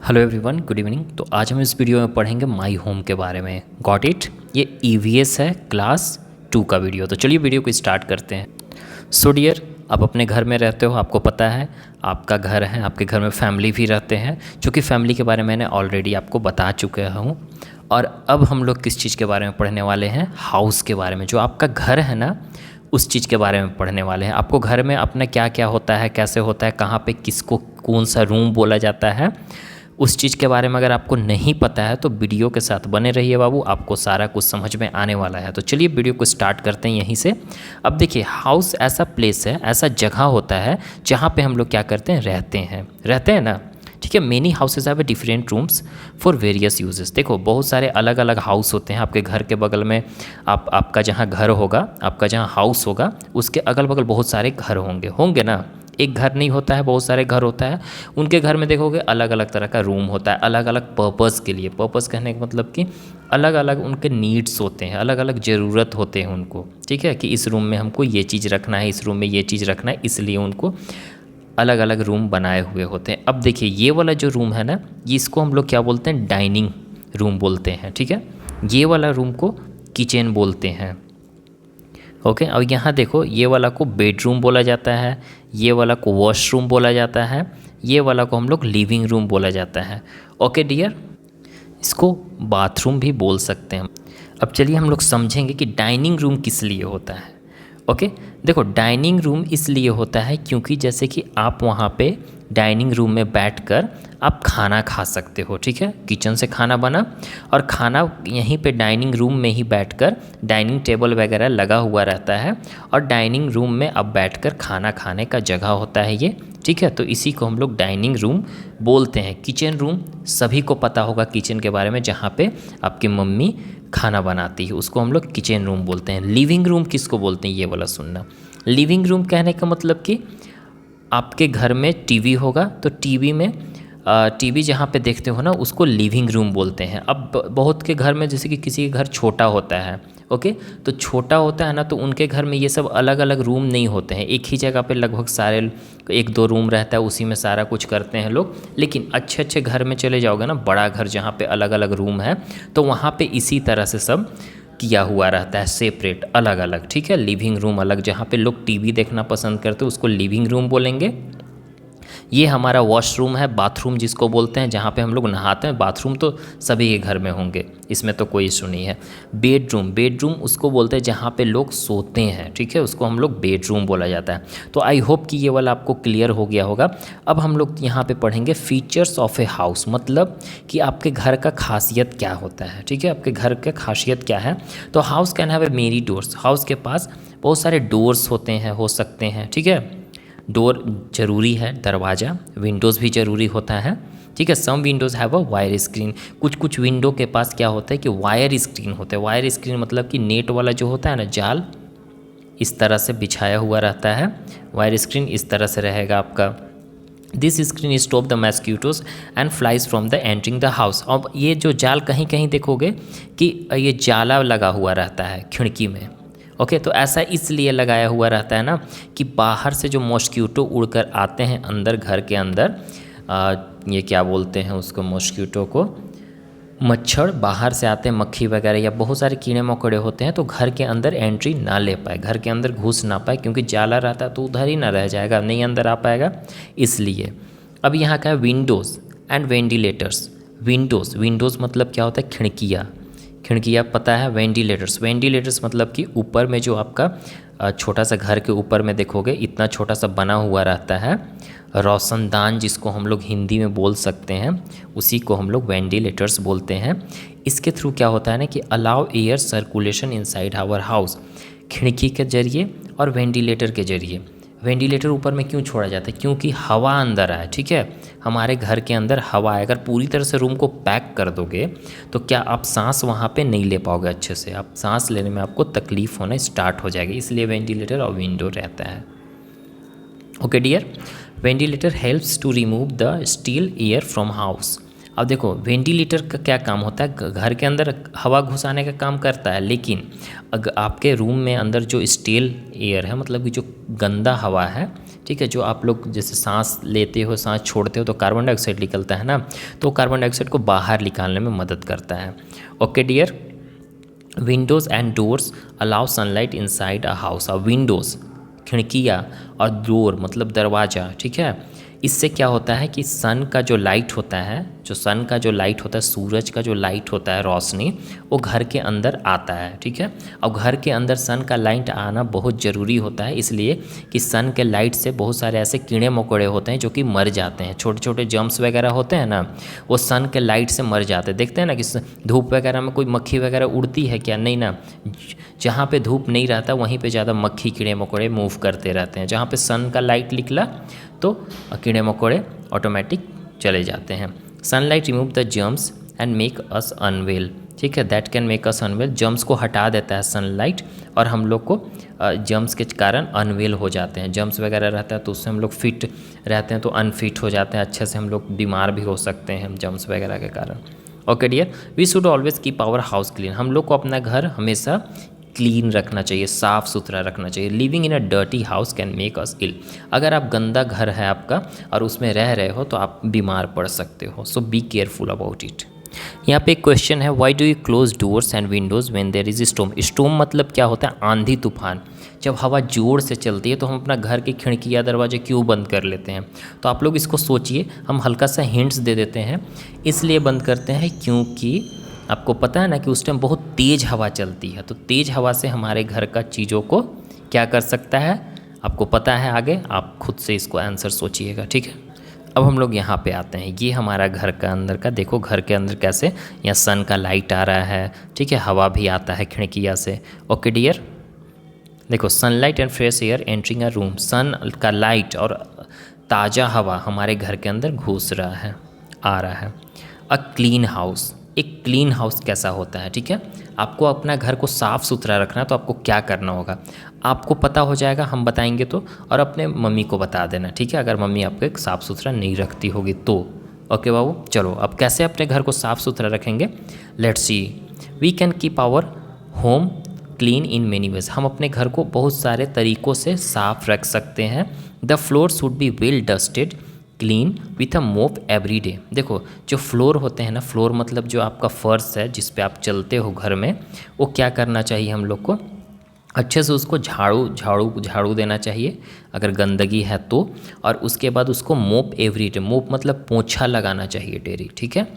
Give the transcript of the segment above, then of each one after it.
Hello everyone, good evening. तो आज हम इस वीडियो में पढ़ेंगे माई होम के बारे में। Got it. ये ईवीएस है क्लास 2 का वीडियो। तो चलिए वीडियो को स्टार्ट करते हैं। सो डियर, आप अपने घर में रहते हो, आपको पता है आपका घर है, आपके घर में फैमिली भी रहते हैं, जो कि फैमिली के बारे में मैंने ऑलरेडी आपको बता चुका हूँ। और अब हम लोग किस चीज़ के बारे में पढ़ने वाले हैं? हाउस के बारे में। जो आपका घर है ना, उस चीज़ के बारे में पढ़ने वाले हैं। आपको घर में अपना क्या क्या होता है, कैसे होता है, कहाँ पे किसको कौन सा रूम बोला जाता है, उस चीज़ के बारे में अगर आपको नहीं पता है तो वीडियो के साथ बने रहिए बाबू, आपको सारा कुछ समझ में आने वाला है। तो चलिए वीडियो को स्टार्ट करते हैं यहीं से। अब देखिए, हाउस ऐसा प्लेस है, ऐसा जगह होता है जहाँ पे हम लोग क्या करते हैं, रहते हैं ना। ठीक है। Many houses have different rooms for various uses. देखो, बहुत सारे अलग अलग हाउस होते हैं। आपके घर के बगल में आपका जहाँ घर होगा, आपका जहाँ हाउस होगा, उसके अगल बगल बहुत सारे घर होंगे ना। एक घर नहीं होता है, बहुत सारे घर होता है। उनके घर में देखोगे अलग अलग तरह का रूम होता है, अलग अलग पर्पज़ के लिए। पर्पज़ कहने का मतलब कि अलग अलग उनके नीड्स होते हैं, अलग अलग ज़रूरत होते हैं उनको। ठीक है, कि इस रूम में हमको ये चीज़ रखना है, इस रूम में ये चीज़ रखना है, इसलिए उनको अलग अलग रूम बनाए हुए होते हैं। अब देखिए, ये वाला जो रूम है ना, इसको हम लोग क्या बोलते हैं, डाइनिंग रूम बोलते हैं। ठीक है, ये वाला रूम को किचन बोलते हैं। ओके। और यहाँ देखो, ये वाला को बेडरूम बोला जाता है, ये वाला को वॉशरूम बोला जाता है, ये वाला को हम लोग लिविंग रूम बोला जाता है। ओके डियर, इसको बाथरूम भी बोल सकते हैं। अब चलिए हम लोग समझेंगे कि डाइनिंग रूम किस लिए होता है। ओके, देखो, डाइनिंग रूम इसलिए होता है क्योंकि जैसे कि आप वहाँ पे डाइनिंग रूम में बैठकर आप खाना खा सकते हो। ठीक है, किचन से खाना बना और खाना यहीं पे डाइनिंग रूम में ही बैठकर, डाइनिंग टेबल वगैरह लगा हुआ रहता है और डाइनिंग रूम में अब बैठकर खाना खाने का जगह होता है ये। ठीक है, तो इसी को हम लोग डाइनिंग रूम बोलते हैं। किचन रूम सभी को पता होगा किचन के बारे में, जहाँ पे आपकी मम्मी खाना बनाती है, उसको हम लोग किचन रूम बोलते हैं। लिविंग रूम किसको बोलते हैं, ये वाला सुनना। लिविंग रूम कहने का मतलब कि आपके घर में टीवी होगा, तो टीवी जहाँ पे देखते हो ना, उसको लिविंग रूम बोलते हैं। अब बहुत के घर में, जैसे कि किसी के घर छोटा होता है, ओके, तो छोटा होता है ना, तो उनके घर में ये सब अलग अलग रूम नहीं होते हैं। एक ही जगह पे लगभग सारे, एक दो रूम रहता है, उसी में सारा कुछ करते हैं लोग। लेकिन अच्छे अच्छे घर में चले जाओगे ना, बड़ा घर जहाँ पे अलग अलग रूम है, तो वहाँ पे इसी तरह से सब किया हुआ रहता है, सेपरेट, अलग अलग। ठीक है, लिविंग रूम अलग, जहाँ पे लोग टीवी देखना पसंद करते हैं उसको लिविंग रूम बोलेंगे। ये हमारा वॉशरूम है, बाथरूम जिसको बोलते हैं, जहाँ पे हम लोग नहाते हैं। बाथरूम तो सभी के घर में होंगे, इसमें तो कोई इशू नहीं है। बेडरूम उसको बोलते हैं जहाँ पे लोग सोते हैं। ठीक है, उसको हम लोग बेडरूम बोला जाता है। तो आई होप कि ये वाला आपको क्लियर हो गया होगा। अब हम लोग यहाँ पे पढ़ेंगे फीचर्स ऑफ ए हाउस, मतलब कि आपके घर का खासियत क्या होता है। ठीक है, आपके घर का खासियत क्या है। तो house can have a many doors. House के पास बहुत सारे डोर्स होते हैं, हो सकते हैं। ठीक है, डोर जरूरी है, दरवाज़ा, विंडोज़ भी ज़रूरी होता है। ठीक है, some windows have a wire screen. कुछ विंडो के पास क्या होता है कि वायर स्क्रीन होता है। वायर स्क्रीन मतलब कि नेट वाला जो होता है ना, जाल, इस तरह से बिछाया हुआ रहता है। वायर स्क्रीन इस तरह से रहेगा आपका। This screen stop the mosquitoes and flies from the entering the house. अब ये जो जाल, कहीं कहीं देखोगे कि ये जाला लगा हुआ रहता है खिड़की में। ओके, तो ऐसा इसलिए लगाया हुआ रहता है ना कि बाहर से जो मॉस्क्यूटो उड़कर आते हैं अंदर, घर के अंदर, ये क्या बोलते हैं उसको, मॉस्क्यूटो को, मच्छर बाहर से आते हैं, मक्खी वगैरह या बहुत सारे कीड़े मकोड़े होते हैं, तो घर के अंदर एंट्री ना ले पाए, घर के अंदर घुस ना पाए, क्योंकि जाला रहता है तो उधर ही ना रह जाएगा, नहीं अंदर आ पाएगा, इसलिए। अब यहाँ का है विंडोज़ एंड वेंटिलेटर्स। विंडोज़ मतलब क्या होता है, खिड़कियाँ पता है। वेंटिलेटर्स मतलब कि ऊपर में जो आपका छोटा सा, घर के ऊपर में देखोगे इतना छोटा सा बना हुआ रहता है, रोशनदान जिसको हम लोग हिंदी में बोल सकते हैं, उसी को हम लोग वेंटिलेटर्स बोलते हैं। इसके थ्रू क्या होता है ना कि allow air circulation inside our house. खिड़की के जरिए और वेंटिलेटर के जरिए। वेंटिलेटर ऊपर में क्यों छोड़ा जाता है, क्योंकि हवा अंदर आए। ठीक है, हमारे घर के अंदर हवा आए। अगर पूरी तरह से रूम को पैक कर दोगे तो क्या आप सांस वहाँ पे नहीं ले पाओगे अच्छे से, आप सांस लेने में आपको तकलीफ़ होना स्टार्ट हो जाएगी, इसलिए वेंटिलेटर और विंडो रहता है। Okay dear, ventilator helps to remove the stale air from house. अब देखो, वेंटिलेटर का क्या काम होता है, घर के अंदर हवा घुसाने का काम करता है, लेकिन अगर आपके रूम में अंदर जो स्टील एयर है, मतलब कि जो गंदा हवा है, ठीक है। जो आप लोग जैसे सांस लेते हो, सांस छोड़ते हो तो कार्बन डाइऑक्साइड निकलता है ना, तो कार्बन डाइऑक्साइड को बाहर निकालने में मदद करता है। Okay dear, windows and doors allow sunlight inside a house. Windows खिड़कियाँ और डोर मतलब दरवाज़ा, ठीक है, इससे क्या होता है कि सन का जो लाइट होता है, सूरज का जो लाइट होता है, रोशनी, वो घर के अंदर आता है, ठीक है। और घर के अंदर सन का लाइट आना बहुत ज़रूरी होता है, इसलिए कि सन के लाइट से बहुत सारे ऐसे कीड़े मकोड़े होते हैं जो कि मर जाते हैं। छोटे छोटे जर्म्स वगैरह होते हैं ना, वो सन के लाइट से मर जाते हैं। देखते हैं ना कि धूप वगैरह में कोई मक्खी वगैरह उड़ती है क्या? नहीं ना। जहाँ पे धूप नहीं रहता वहीं पे ज़्यादा मक्खी कीड़े मकोड़े मूव करते रहते हैं। जहाँ पे सन का लाइट निकला तो कीड़े मकोड़े ऑटोमेटिक चले जाते हैं। Sunlight remove the germs and make us unwell, ठीक है, that can make us unwell. Germs को हटा देता है सनलाइट और हम लोग को जर्म्स के कारण अनवेल हो जाते हैं। जर्म्स वगैरह रहता है तो उससे हम लोग फिट रहते हैं तो अनफिट हो जाते हैं, अच्छे से हम लोग बीमार भी हो सकते हैं जर्म्स वगैरह के कारण। Okay dear, we should always keep our house clean. हम लोग को अपना घर हमेशा क्लीन रखना चाहिए, साफ़ सुथरा रखना चाहिए। Living in a dirty house can make us ill. अगर आप गंदा घर है आपका और उसमें रह रहे हो तो आप बीमार पड़ सकते हो। So be careful about it. यहाँ पे एक क्वेश्चन है, why do you close doors and windows when there is storm. Storm मतलब क्या होता है? आंधी तूफान। जब हवा जोर से चलती है तो हम अपना घर की खिड़कियाँ दरवाजे क्यों बंद कर लेते हैं? तो आप लोग इसको सोचिए, हम हल्का सा हिंट्स दे देते हैं। इसलिए बंद करते हैं क्योंकि आपको पता है ना कि उस टाइम बहुत तेज़ हवा चलती है, तो तेज़ हवा से हमारे घर का चीज़ों को क्या कर सकता है, आपको पता है। आगे आप खुद से इसको आंसर सोचिएगा, ठीक है। अब हम लोग यहाँ पे आते हैं, ये हमारा घर का अंदर का, देखो घर के अंदर कैसे यहाँ सन का लाइट आ रहा है, ठीक है, हवा भी आता है खिड़कियाँ से। ओके डियर, देखो sunlight and fresh air entering a room. Sun का लाइट और ताज़ा हवा हमारे घर के अंदर घुस रहा है, आ रहा है। अ क्लीन हाउस, एक क्लीन हाउस कैसा होता है, ठीक है। आपको अपना घर को साफ़ सुथरा रखना है तो आपको क्या करना होगा, आपको पता हो जाएगा, हम बताएंगे तो, और अपने मम्मी को बता देना, ठीक है, अगर मम्मी आपको एक साफ़ सुथरा नहीं रखती होगी तो। ओके बाबू, चलो अब कैसे अपने घर को साफ़ सुथरा रखेंगे, let's see. We can keep our home clean in many ways. हम अपने घर को बहुत सारे तरीक़ों से साफ़ रख सकते हैं। The floor should be well dusted clean with a मोप एवरी डे। देखो जो फ्लोर होते हैं ना, फ्लोर मतलब जो आपका फर्श है जिस पे आप चलते हो घर में, वो क्या करना चाहिए हम लोग को, अच्छे से उसको झाड़ू देना चाहिए अगर गंदगी है तो, और उसके बाद उसको मोप एवरी डे, मोप मतलब पोंछा लगाना चाहिए डेली, ठीक है।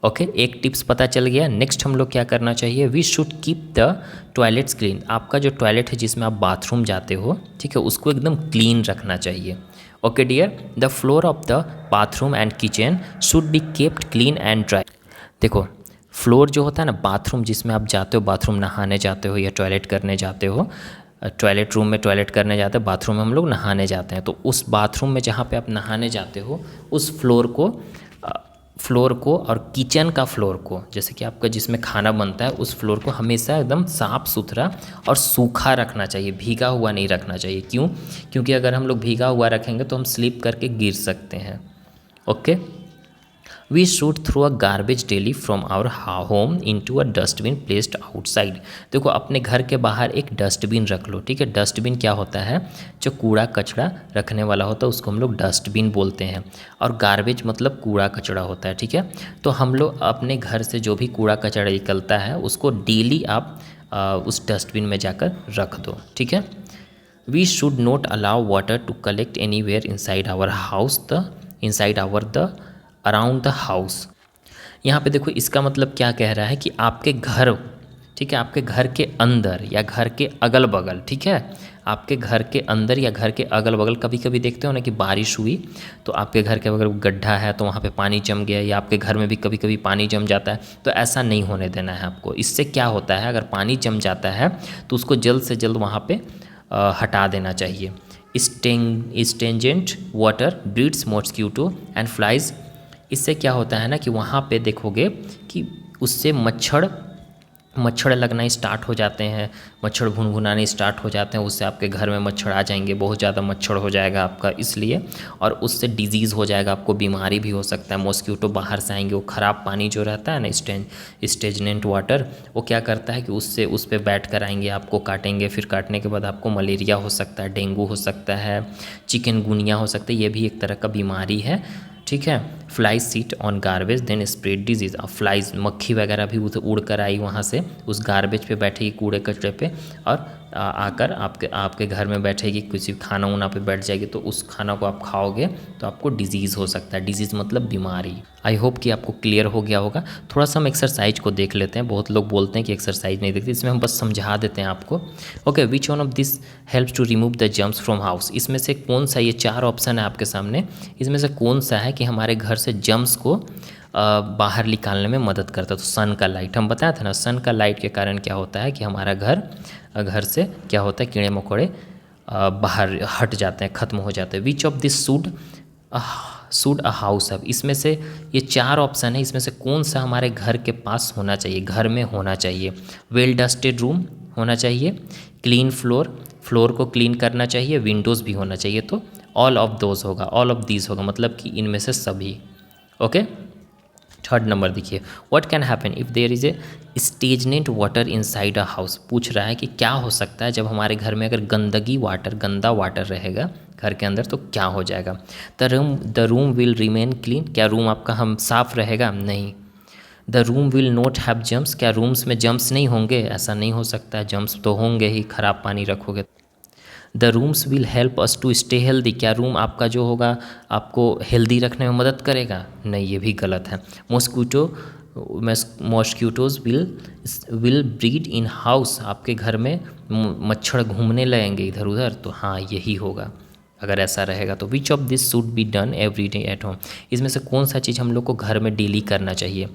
ओके, एक टिप्स पता चल गया। नेक्स्ट हम लोग क्या करना चाहिए, we should keep the toilets clean. आपका जो टॉयलेट है जिसमें आप बाथरूम जाते हो, ठीक है, उसको एकदम क्लीन रखना चाहिए। Okay dear, the floor of the bathroom and kitchen should be kept clean and dry. देखो फ्लोर जो होता है ना, बाथरूम जिसमें आप जाते हो, बाथरूम नहाने जाते हो या टॉयलेट करने जाते हो, टॉयलेट रूम में टॉयलेट करने जाते हैं, बाथरूम में हम लोग नहाने जाते हैं, तो उस बाथरूम में जहाँ पे आप नहाने जाते हो उस फ्लोर को और किचन का फ्लोर को, जैसे कि आपका जिसमें खाना बनता है, उस फ्लोर को हमेशा एकदम साफ़ सुथरा और सूखा रखना चाहिए, भीगा हुआ नहीं रखना चाहिए। क्यों? क्योंकि अगर हम लोग भीगा हुआ रखेंगे तो हम स्लिप करके गिर सकते हैं। Okay, we should throw a garbage daily from our home into a dustbin placed outside. देखो अपने घर के बाहर एक डस्टबिन रख लो, ठीक है। डस्टबिन क्या होता है, जो कूड़ा कचरा रखने वाला होता है उसको हम लोग डस्टबिन बोलते हैं, और गार्बेज मतलब कूड़ा कचरा होता है, ठीक है। तो हम लोग अपने घर से जो भी कूड़ा कचरा निकलता है उसको डेली आप उस डस्टबिन में जाकर रख दो, ठीक है। We should not allow water to collect anywhere inside our house the around the house. यहाँ पे देखो इसका मतलब क्या कह रहा है कि आपके घर, ठीक है, आपके घर के अंदर या घर के अगल बगल, ठीक है, आपके घर के अंदर या घर के अगल बगल, कभी कभी देखते हो ना कि बारिश हुई तो आपके घर के अगर गड्ढा है तो वहाँ पे पानी जम गया, या आपके घर में भी कभी कभी पानी जम जाता है, तो ऐसा नहीं होने देना है आपको। इससे क्या होता है, अगर पानी जम जाता है तो उसको जल्द से जल्द वहाँ पे हटा देना चाहिए। Stagnant water breeds mosquito and flies. इससे क्या होता है ना कि वहाँ पे देखोगे कि उससे मच्छर मच्छर लगना स्टार्ट हो जाते हैं, मच्छर भुनभुनाने स्टार्ट हो जाते हैं, उससे आपके घर में मच्छर आ जाएंगे, बहुत ज़्यादा मच्छर हो जाएगा आपका इसलिए, और उससे डिजीज़ हो जाएगा, आपको बीमारी भी हो सकता है। मॉस्क्यूटो बाहर से आएंगे, वो ख़राब पानी जो रहता है ना, स्टेजनेंट वाटर, वो क्या करता है कि उससे उस पर बैठ कर आएंगे, आपको काटेंगे, फिर काटने के बाद आपको मलेरिया हो सकता है, डेंगू हो सकता है, चिकनगुनिया हो सकता है, ये भी एक तरह का बीमारी है, ठीक है। Flies sit on garbage then spread disease. अब फ्लाइज मक्खी वगैरह भी उड़ कर आई वहाँ से, उस गार्बेज पे बैठेगी, कूड़े कचरे पे, और आकर आपके घर में बैठेगी, किसी खाना उना पे बैठ जाएगी, तो उस खाना को आप खाओगे तो आपको डिजीज़ हो सकता है। डिजीज़ मतलब बीमारी। आई होप कि आपको क्लियर हो गया होगा। थोड़ा सा हम एक्सरसाइज को देख लेते हैं। बहुत लोग बोलते हैं कि एक्सरसाइज नहीं देखते, इसमें हम बस समझा देते हैं आपको। Okay, which one of this helps to remove the germs from house. इसमें से कौन सा, ये 4 ऑप्शन है आपके सामने, इसमें से कौन सा है कि हमारे घर से जर्म्स को बाहर निकालने में मदद करता है। तो सन का लाइट, हम बताया था ना, सन का लाइट के कारण क्या होता है कि हमारा घर से क्या होता है, कीड़े मकोड़े बाहर हट जाते हैं, ख़त्म हो जाते हैं। Which of this should a house have. इसमें से ये 4 ऑप्शन है, इसमें से कौन सा हमारे घर के पास होना चाहिए, घर में होना चाहिए। वेल डस्टेड रूम होना चाहिए, क्लीन फ्लोर को क्लीन करना चाहिए, विंडोज़ भी होना चाहिए। तो ऑल ऑफ दोज होगा, ऑल ऑफ दीज होगा, मतलब कि इनमें से सभी। ओके, थर्ड नंबर देखिए, what can happen if there is a stagnant water inside a house. पूछ रहा है कि क्या हो सकता है जब हमारे घर में अगर गंदा वाटर रहेगा घर के अंदर, तो क्या हो जाएगा। The room will remain clean. क्या रूम आपका हम साफ रहेगा? नहीं। The room will not have germs. क्या रूम्स में जम्स नहीं होंगे? ऐसा नहीं हो सकता, जम्स तो होंगे ही, ख़राब पानी रखोगे। The rooms will help us to stay healthy. क्या रूम आपका जो होगा आपको हेल्दी रखने में मदद करेगा? नहीं, ये भी गलत है। Mosquitoes will breed in house. आपके घर में मच्छर घूमने लगेंगे इधर उधर, तो हाँ यही होगा अगर ऐसा रहेगा तो। Which of this should be done every day at home. इसमें से कौन सा चीज़ हम लोग को घर में डेली करना चाहिए?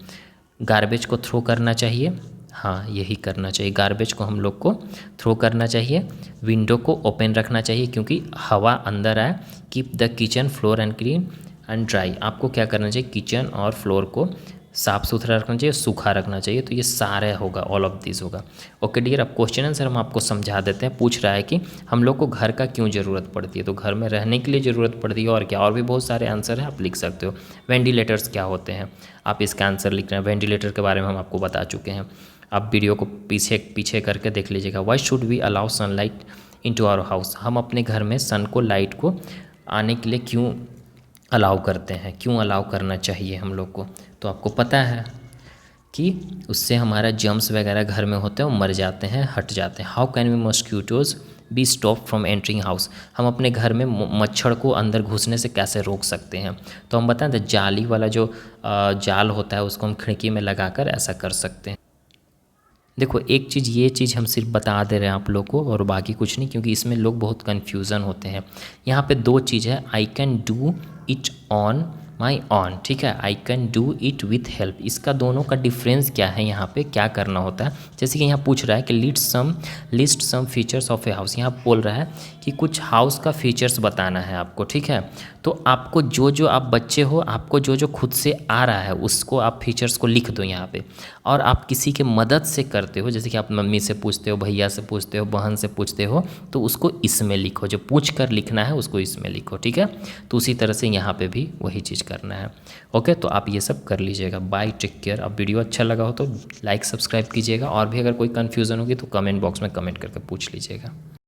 गार्बेज को थ्रो करना चाहिए, हाँ यही करना चाहिए, गार्बेज को हम लोग को थ्रो करना चाहिए। विंडो को ओपन रखना चाहिए क्योंकि हवा अंदर आए। Keep the kitchen floor and clean and dry. आपको क्या करना चाहिए? किचन और फ्लोर को साफ़ सुथरा रखना चाहिए, सूखा रखना चाहिए। तो ये सारे होगा, ऑल ऑफ दिस होगा। ओके डियर, अब क्वेश्चन आंसर हम आपको समझा देते हैं। पूछ रहा है कि हम लोग को घर का क्यों ज़रूरत पड़ती है, तो घर में रहने के लिए ज़रूरत पड़ती है, और क्या, और भी बहुत सारे आंसर हैं, आप लिख सकते हो। वेंटिलेटर्स क्या होते हैं, आप इसका आंसर लिख रहे हैं। वेंटिलेटर के बारे में हम आपको बता चुके हैं, आप वीडियो को पीछे करके देख लीजिएगा। Why should we allow sunlight into our house. हम अपने घर में सन को, लाइट को आने के लिए क्यों अलाउ करते हैं, क्यों अलाउ करना चाहिए हम लोग को। तो आपको पता है कि उससे हमारा जर्म्स वगैरह घर में होते हैं वो मर जाते हैं, हट जाते हैं। How can we mosquitoes be stop from entering house. हम अपने घर में मच्छर को अंदर घुसने से कैसे रोक सकते हैं। तो हम बताएं, तो जाली वाला जो जाल होता है उसको हम खिड़की में लगाकर ऐसा कर सकते हैं। देखो एक चीज़, ये चीज़ हम सिर्फ बता दे रहे हैं आप लोग को, और बाकी कुछ नहीं, क्योंकि इसमें लोग बहुत कन्फ्यूज़न होते हैं। यहाँ पे 2 चीज़ है, I can do it on my on, ठीक है, I can do it with help. इसका दोनों का डिफरेंस क्या है, यहाँ पे क्या करना होता है। जैसे कि यहाँ पूछ रहा है कि list some features of a house. यहाँ बोल रहा है कि कुछ हाउस का फीचर्स बताना है आपको, ठीक है। तो आपको जो आप बच्चे हो, आपको जो खुद से आ रहा है उसको आप फीचर्स को लिख दो यहाँ पे। और आप किसी के मदद से करते हो, जैसे कि आप मम्मी से पूछते हो, भैया से पूछते हो, बहन से पूछते हो, तो उसको इसमें लिखो, जो पूछ कर लिखना है उसको इसमें लिखो, ठीक है। तो उसी तरह से यहाँ पे भी वही चीज़ करना है। ओके, तो आप ये सब कर लीजिएगा। Bye, take care. अब वीडियो अच्छा लगा हो तो लाइक सब्सक्राइब कीजिएगा, और भी अगर कोई कन्फ्यूज़न होगी तो कमेंट बॉक्स में कमेंट करके पूछ लीजिएगा।